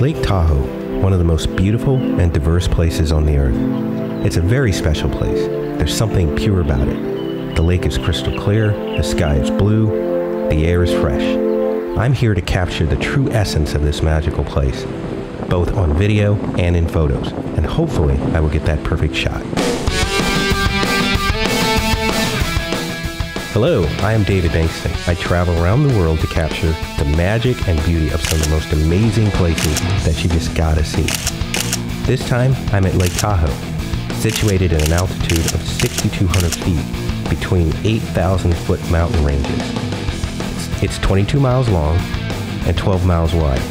Lake Tahoe, one of the most beautiful and diverse places on the earth. It's a very special place. There's something pure about it. The lake is crystal clear, the sky is blue, the air is fresh. I'm here to capture the true essence of this magical place, both on video and in photos, and hopefully I will get that perfect shot. Hello, I am David Bankston. I travel around the world to capture the magic and beauty of some of the most amazing places that you just gotta see. This time, I'm at Lake Tahoe, situated at an altitude of 6,200 feet between 8,000-foot mountain ranges. It's 22 miles long and 12 miles wide.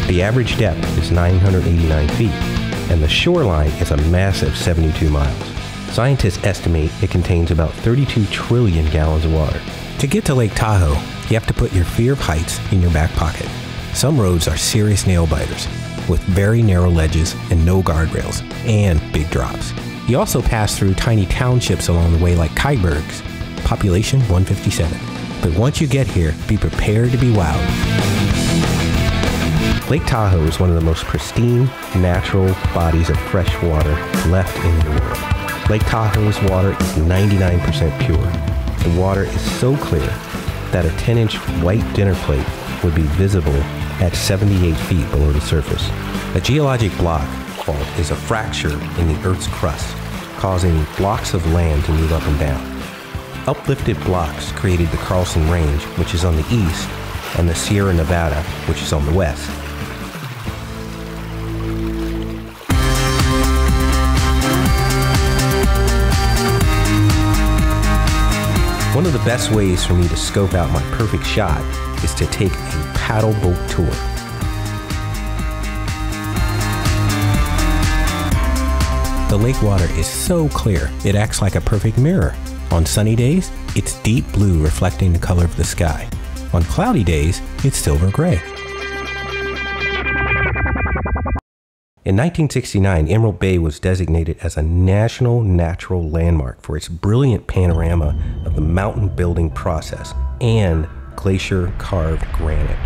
The average depth is 989 feet, and the shoreline is a massive 72 miles. Scientists estimate it contains about 32 trillion gallons of water. To get to Lake Tahoe, you have to put your fear of heights in your back pocket. Some roads are serious nail biters, with very narrow ledges and no guardrails, and big drops. You also pass through tiny townships along the way like Kybergs, population 157. But once you get here, be prepared to be wowed. Lake Tahoe is one of the most pristine, natural bodies of fresh water left in the world. Lake Tahoe's water is 99% pure. The water is so clear that a 10-inch white dinner plate would be visible at 78 feet below the surface. A geologic block fault is a fracture in the Earth's crust, causing blocks of land to move up and down. Uplifted blocks created the Carlson Range, which is on the east, and the Sierra Nevada, which is on the west. One of the best ways for me to scope out my perfect shot is to take a paddle boat tour. The lake water is so clear, it acts like a perfect mirror. On sunny days, it's deep blue reflecting the color of the sky. On cloudy days, it's silver gray. In 1969, Emerald Bay was designated as a National Natural Landmark for its brilliant panorama of the mountain building process and glacier-carved granite.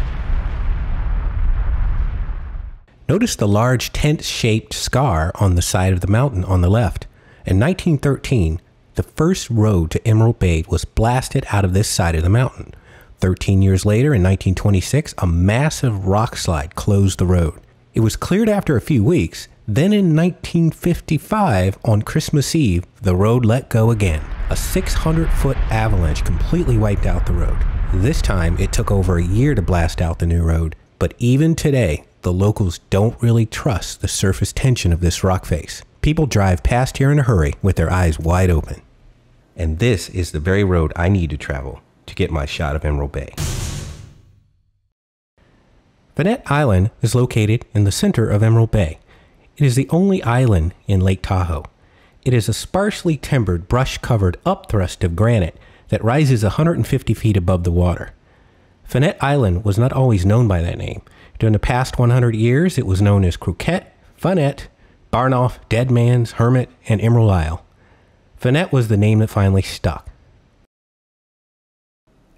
Notice the large tent-shaped scar on the side of the mountain on the left. In 1913, the first road to Emerald Bay was blasted out of this side of the mountain. 13 years later, in 1926, a massive rock slide closed the road. It was cleared after a few weeks. Then in 1955, on Christmas Eve, the road let go again. A 600-foot avalanche completely wiped out the road. This time, it took over a year to blast out the new road. But even today, the locals don't really trust the surface tension of this rock face. People drive past here in a hurry with their eyes wide open. And this is the very road I need to travel to get my shot of Emerald Bay. Vanette Island is located in the center of Emerald Bay. It is the only island in Lake Tahoe. It is a sparsely timbered, brush-covered upthrust of granite that rises 150 feet above the water. Vanette Island was not always known by that name. During the past 100 years, it was known as Croquette, Funette, Barnoff, Dead Man's, Hermit, and Emerald Isle. Vanette was the name that finally stuck.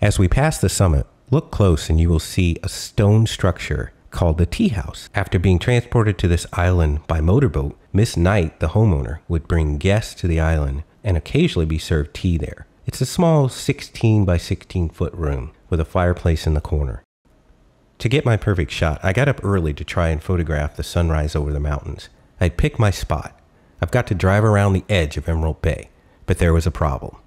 As we pass the summit, look close and you will see a stone structure called the tea house. After being transported to this island by motorboat, Miss Knight, the homeowner, would bring guests to the island and occasionally be served tea there. It's a small 16 by 16 foot room with a fireplace in the corner. To get my perfect shot, I got up early to try and photograph the sunrise over the mountains. I'd picked my spot. I've got to drive around the edge of Emerald Bay, but there was a problem.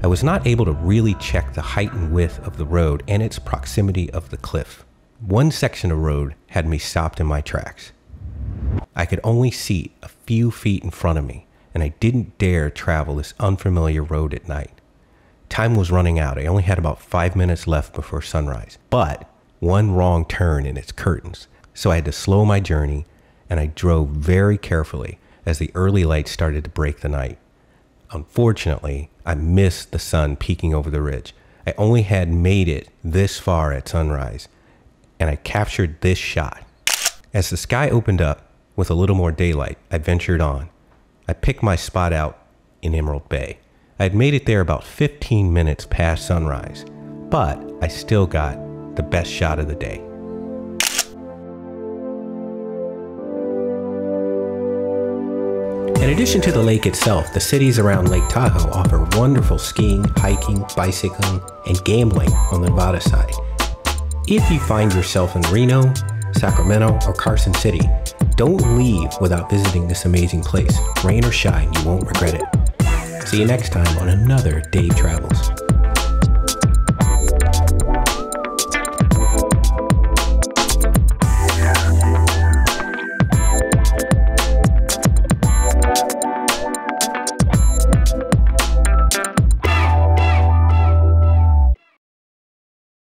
I was not able to really check the height and width of the road and its proximity of the cliff. One section of road had me stopped in my tracks. I could only see a few feet in front of me, and I didn't dare travel this unfamiliar road at night. Time was running out. I only had about 5 minutes left before sunrise, but one wrong turn and it's curtains. So I had to slow my journey, and I drove very carefully as the early light started to break the night. Unfortunately, I missed the sun peeking over the ridge. I only had made it this far at sunrise, and I captured this shot. As the sky opened up with a little more daylight, I ventured on. I picked my spot out in Emerald Bay. I had made it there about 15 minutes past sunrise, but I still got the best shot of the day. In addition to the lake itself, the cities around Lake Tahoe offer wonderful skiing, hiking, bicycling, and gambling on the Nevada side. If you find yourself in Reno, Sacramento, or Carson City, don't leave without visiting this amazing place. Rain or shine, you won't regret it. See you next time on another Dave Travels.